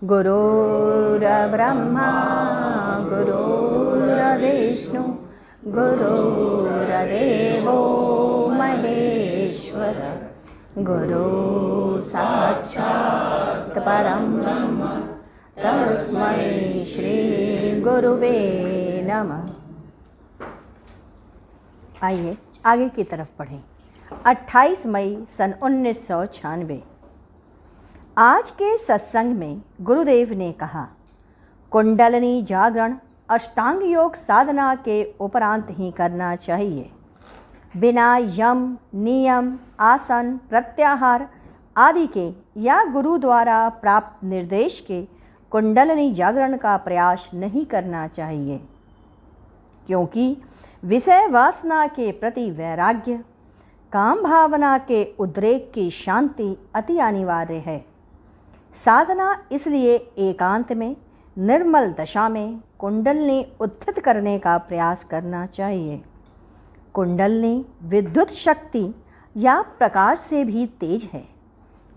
गुरुर्ब्रह्मा गुरुर्विष्णु गुरुर्देवो महेश्वर गुरु साक्षात् परं ब्रह्म तस्मै श्री गुरुवे नमः। आइए आगे की तरफ पढ़ें। 28 मई सन 1996। आज के सत्संग में गुरुदेव ने कहा, कुंडलिनी जागरण अष्टांग योग साधना के उपरांत ही करना चाहिए। बिना यम, नियम, आसन, प्रत्याहार आदि के या गुरु द्वारा प्राप्त निर्देश के कुंडलिनी जागरण का प्रयास नहीं करना चाहिए, क्योंकि विषय वासना के प्रति वैराग्य, काम भावना के उद्रेक की शांति अति अनिवार्य है। साधना इसलिए एकांत में निर्मल दशा में कुंडलिनी उत्थित करने का प्रयास करना चाहिए। कुंडलिनी विद्युत शक्ति या प्रकाश से भी तेज है।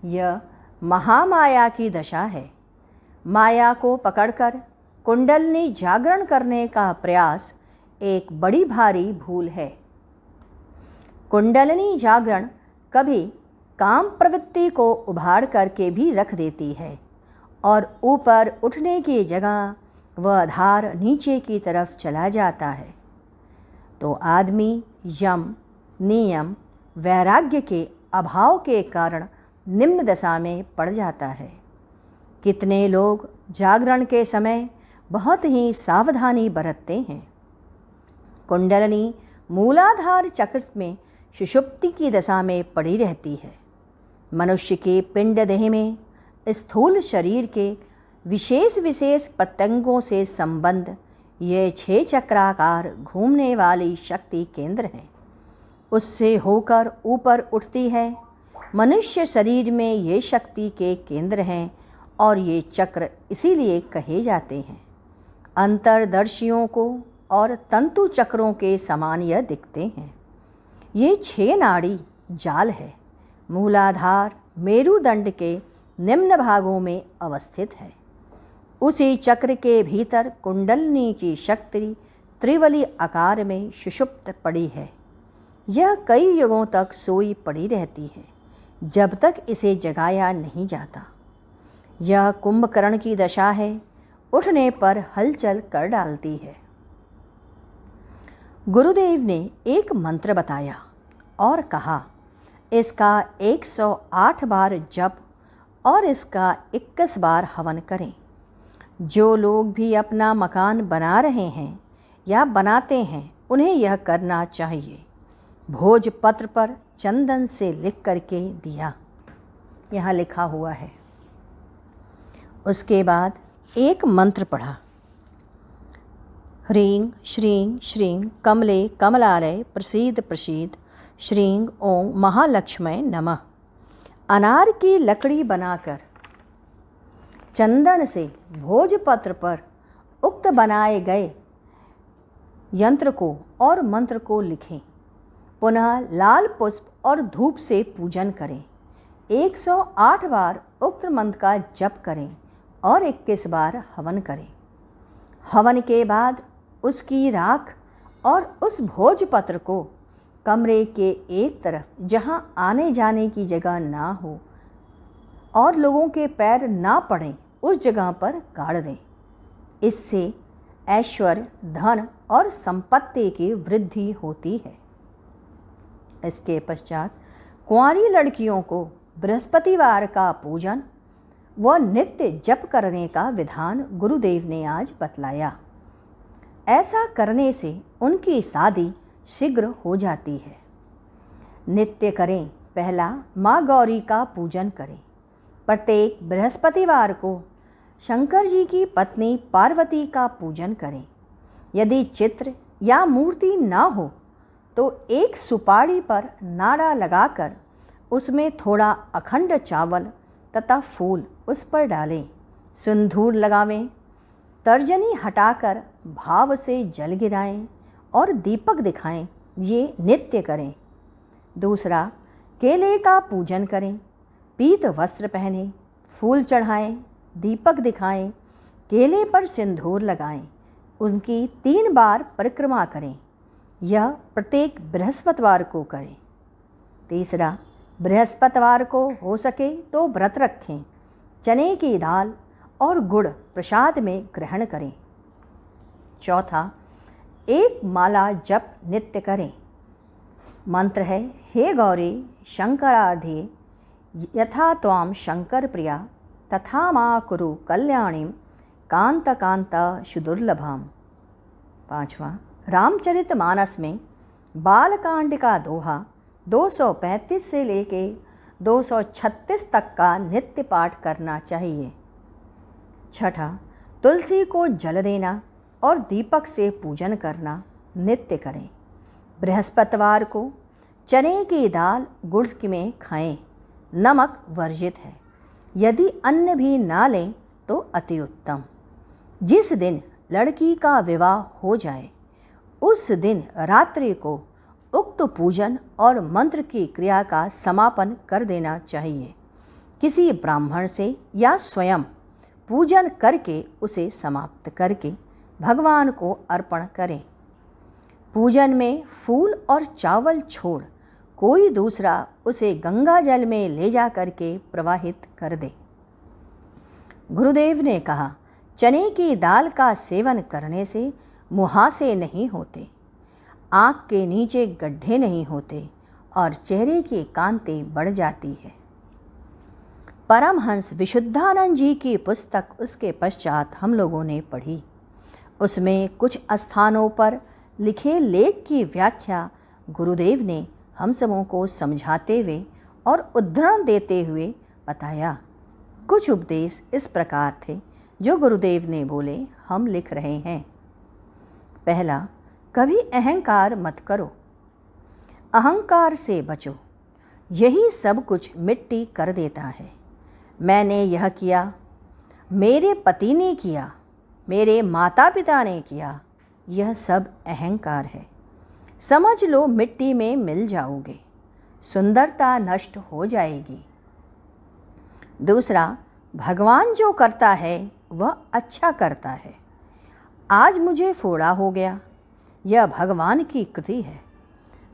यह महामाया की दशा है। माया को पकड़कर कुंडलिनी जागरण करने का प्रयास एक बड़ी भारी भूल है। कुंडलिनी जागरण कभी काम प्रवृत्ति को उभाड़ करके भी रख देती है और ऊपर उठने की जगह वह धार नीचे की तरफ चला जाता है, तो आदमी यम, नियम, वैराग्य के अभाव के कारण निम्न दशा में पड़ जाता है। कितने लोग जागरण के समय बहुत ही सावधानी बरतते हैं। कुंडलिनी मूलाधार चक्र में सुषुप्ति की दशा में पड़ी रहती है। मनुष्य के पिंड देह में स्थूल शरीर के विशेष विशेष प्रत्यंगों से संबंध ये 6 चक्राकार घूमने वाली शक्ति केंद्र हैं। उससे होकर ऊपर उठती है। मनुष्य शरीर में ये शक्ति के केंद्र हैं और ये चक्र इसीलिए कहे जाते हैं। अंतर्दर्शियों को और तंतु चक्रों के समान यह दिखते हैं। ये 6 नाड़ी जाल है। मूलाधार मेरुदंड के निम्न भागों में अवस्थित है। उसी चक्र के भीतर कुंडलिनी की शक्ति त्रिवली आकार में सुषुप्त पड़ी है। यह कई युगों तक सोई पड़ी रहती है, जब तक इसे जगाया नहीं जाता। यह कुंभकर्ण की दशा है। उठने पर हलचल कर डालती है। गुरुदेव ने एक मंत्र बताया और कहा, इसका 108 बार जप और इसका 21 बार हवन करें। जो लोग भी अपना मकान बना रहे हैं या बनाते हैं, उन्हें यह करना चाहिए। भोजपत्र पर चंदन से लिख करके दिया, यहाँ लिखा हुआ है। उसके बाद एक मंत्र पढ़ा, ह्रीं श्रीं श्रीं कमले कमलालय प्रसीद प्रसीद श्रीं ओं महालक्ष्मय नमः। अनार की लकड़ी बनाकर चंदन से भोजपत्र पर उक्त बनाए गए यंत्र को और मंत्र को लिखें। पुनः लाल पुष्प और धूप से पूजन करें। 108 बार उक्त मंत्र का जप करें और 21 बार हवन करें। हवन के बाद उसकी राख और उस भोजपत्र को कमरे के एक तरफ, जहां आने जाने की जगह ना हो और लोगों के पैर ना पड़ें, उस जगह पर गाड़ दें। इससे ऐश्वर्य, धन और संपत्ति की वृद्धि होती है। इसके पश्चात कुंवारी लड़कियों को बृहस्पतिवार का पूजन व नित्य जप करने का विधान गुरुदेव ने आज बतलाया। ऐसा करने से उनकी शादी शीघ्र हो जाती है। नित्य करें। पहला, माँ गौरी का पूजन करें। प्रत्येक बृहस्पतिवार को शंकर जी की पत्नी पार्वती का पूजन करें। यदि चित्र या मूर्ति ना हो तो एक सुपारी पर नाड़ा लगाकर उसमें थोड़ा अखंड चावल तथा फूल उस पर डालें। सिंदूर लगावें। तर्जनी हटाकर भाव से जल गिराएं और दीपक दिखाएं। ये नित्य करें। दूसरा, केले का पूजन करें। पीत वस्त्र पहनें, फूल चढ़ाएं दीपक दिखाएं, केले पर सिंदूर लगाएं, उनकी 3 बार परिक्रमा करें। यह प्रत्येक बृहस्पतिवार को करें। तीसरा, बृहस्पतिवार को हो सके तो व्रत रखें, चने की दाल और गुड़ प्रसाद में ग्रहण करें। चौथा, एक माला जप नित्य करें। मंत्र है, हे गौरी शंकरार्धे यथा त्वां शंकर प्रिया तथा माँ कुरु कल्याणीं कांत कांत सुदुर्लभाम। पांचवा, रामचरितमानस में बालकांड का दोहा 235 से लेके 236 तक का नित्य पाठ करना चाहिए। छठा, तुलसी को जल देना और दीपक से पूजन करना नित्य करें। बृहस्पतिवार को चने की दाल गुड़ में खाएं, नमक वर्जित है। यदि अन्न भी ना लें तो अति उत्तम। जिस दिन लड़की का विवाह हो जाए उस दिन रात्रि को उक्त पूजन और मंत्र की क्रिया का समापन कर देना चाहिए। किसी ब्राह्मण से या स्वयं पूजन करके उसे समाप्त करके भगवान को अर्पण करें। पूजन में फूल और चावल छोड़ कोई दूसरा उसे गंगा जल में ले जा करके प्रवाहित कर दे। गुरुदेव ने कहा, चने की दाल का सेवन करने से मुहासे नहीं होते, आँख के नीचे गड्ढे नहीं होते और चेहरे की कांति बढ़ जाती है। परमहंस विशुद्धानंद जी की पुस्तक उसके पश्चात हम लोगों ने पढ़ी। उसमें कुछ स्थानों पर लिखे लेख की व्याख्या गुरुदेव ने हम सबों को समझाते हुए और उद्धरण देते हुए बताया। कुछ उपदेश इस प्रकार थे जो गुरुदेव ने बोले, हम लिख रहे हैं। पहला, कभी अहंकार मत करो, अहंकार से बचो, यही सब कुछ मिट्टी कर देता है। मैंने यह किया, मेरे पति ने किया, मेरे माता पिता ने किया, यह सब अहंकार है। समझ लो मिट्टी में मिल जाओगे, सुंदरता नष्ट हो जाएगी। दूसरा, भगवान जो करता है वह अच्छा करता है। आज मुझे फोड़ा हो गया, यह भगवान की कृति है।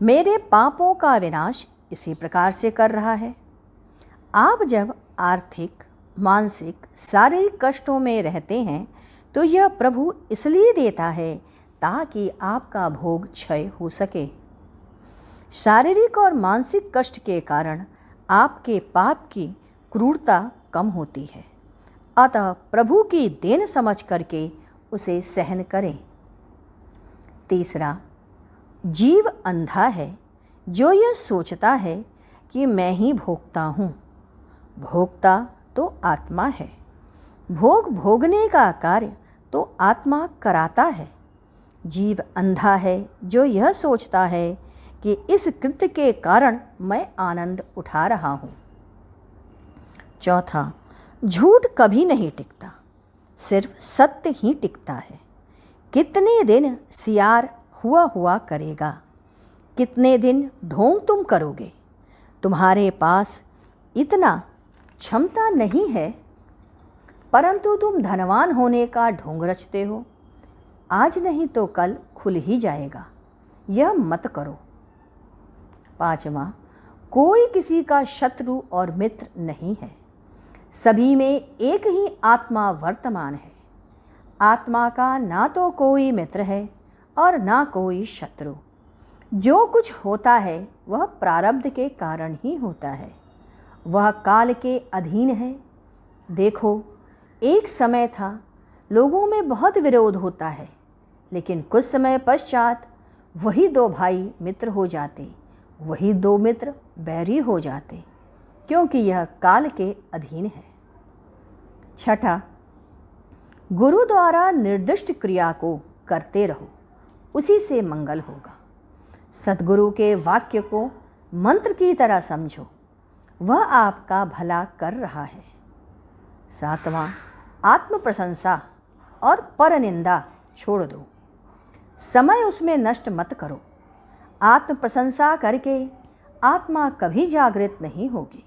मेरे पापों का विनाश इसी प्रकार से कर रहा है। आप जब आर्थिक, मानसिक, शारीरिक कष्टों में रहते हैं तो यह प्रभु इसलिए देता है ताकि आपका भोग क्षय हो सके। शारीरिक और मानसिक कष्ट के कारण आपके पाप की क्रूरता कम होती है, अतः प्रभु की देन समझ करके उसे सहन करें। तीसरा, जीव अंधा है जो यह सोचता है कि मैं ही भोगता हूँ। भोगता तो आत्मा है, भोग भोगने का कार्य तो आत्मा कराता है। जीव अंधा है जो यह सोचता है कि इस कृत्य के कारण मैं आनंद उठा रहा हूँ। चौथा, झूठ कभी नहीं टिकता, सिर्फ सत्य ही टिकता है। कितने दिन सियार हुआ करेगा, कितने दिन ढोंग तुम करोगे। तुम्हारे पास इतना क्षमता नहीं है, परंतु तुम धनवान होने का ढोंग रचते हो। आज नहीं तो कल खुल ही जाएगा, यह मत करो। पांचवा, कोई किसी का शत्रु और मित्र नहीं है, सभी में एक ही आत्मा वर्तमान है। आत्मा का ना तो कोई मित्र है और ना कोई शत्रु। जो कुछ होता है वह प्रारब्ध के कारण ही होता है, वह काल के अधीन है। देखो, एक समय था लोगों में बहुत विरोध होता है, लेकिन कुछ समय पश्चात वही 2 भाई मित्र हो जाते, वही 2 मित्र बैरी हो जाते, क्योंकि यह काल के अधीन है। छठा, गुरु द्वारा निर्दिष्ट क्रिया को करते रहो, उसी से मंगल होगा। सद्गुरु के वाक्य को मंत्र की तरह समझो, वह आपका भला कर रहा है। सातवां, आत्म प्रशंसा और परनिंदा छोड़ दो, समय उसमें नष्ट मत करो। आत्म प्रशंसा करके आत्मा कभी जागृत नहीं होगी।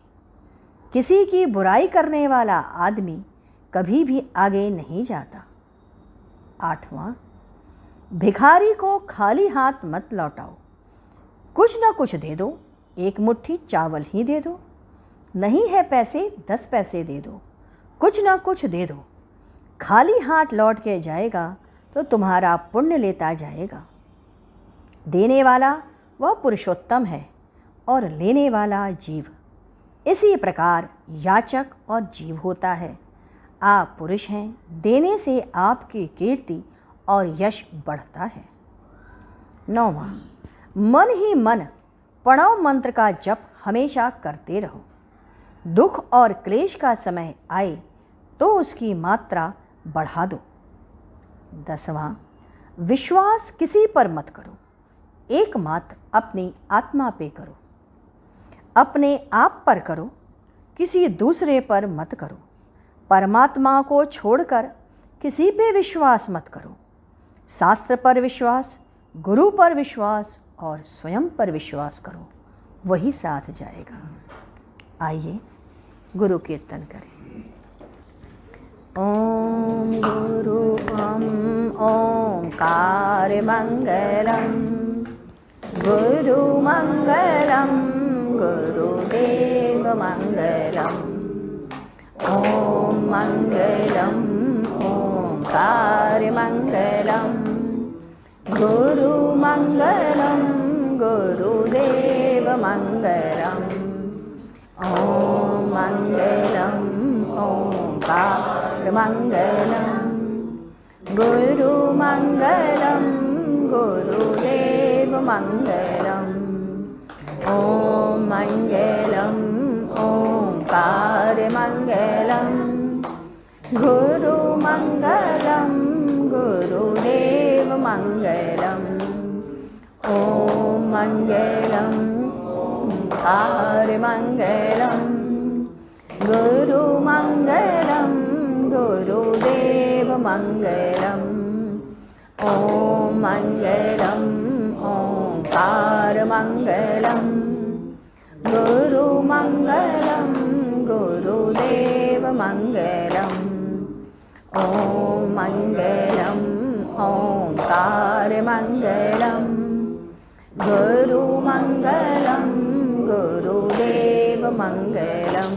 किसी की बुराई करने वाला आदमी कभी भी आगे नहीं जाता। 8वां, भिखारी को खाली हाथ मत लौटाओ, कुछ ना कुछ दे दो, एक मुट्ठी चावल ही दे दो, नहीं है पैसे 10 पैसे दे दो, कुछ ना कुछ दे दो। खाली हाथ लौट के जाएगा तो तुम्हारा पुण्य लेता जाएगा। देने वाला वह पुरुषोत्तम है और लेने वाला जीव। इसी प्रकार याचक और जीव होता है। आप पुरुष हैं, देने से आपकी कीर्ति और यश बढ़ता है। 9वां, मन ही मन प्रणव मंत्र का जप हमेशा करते रहो। दुख और क्लेश का समय आए तो उसकी मात्रा बढ़ा दो। 10वां, विश्वास किसी पर मत करो, एकमात्र अपनी आत्मा पे करो। अपने आप पर करो, किसी दूसरे पर मत करो। परमात्मा को छोड़कर किसी पे विश्वास मत करो। शास्त्र पर विश्वास, गुरु पर विश्वास और स्वयं पर विश्वास करो, वही साथ जाएगा। आइए गुरु कीर्तन करें। ओम गुरु ओंकार मंगलम, गुरु मंगलम, गुरुदेव मंगलम। ओम मंगलम ओंकार मंगलम, गुरु मंगलम, गुरुदेव मंगलम। ओम मंगलम ओंकार मंगलम, गुरु मंगलम, गुरुदेव मंगलम। ओम मंगलम ओंकार मंगलम, गुरु मंगलम, गुरुदेव मंगलम। ओम मंगलम ओंकार मंगलम, गुरु मंगलम, गुरुदेव मंगलम। ओम मंगलम ओंकार मंगलम, गुरु मंगलम, गुरुदेव मंगलम। ओम मंगलम ओंकार मंगलम, गुरु मंगलम, गुरुदेव मंगलम।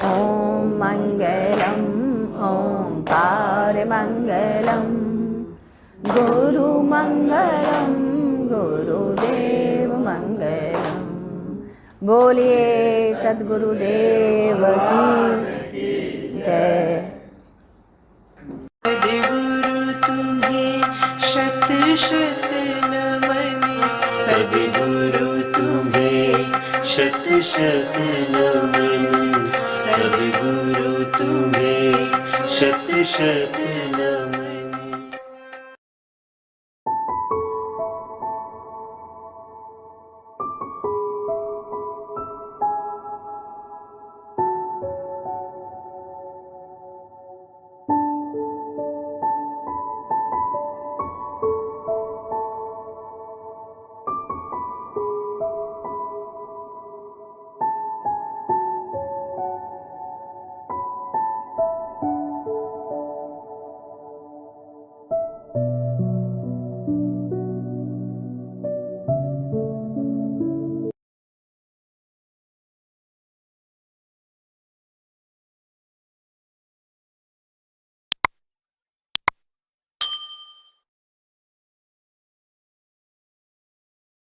ओम मंगलम ओंकार मंगलम, गुरु मंगलम, गुरुदेव मंगलम। बोलिए सद्गुरुदेव की जय। सद्गुरु तुम्हें शत शत नमन, सद्गुरु तुम्हें शत शत नमन, सद्गुरु तुम्हें शत शत नमन।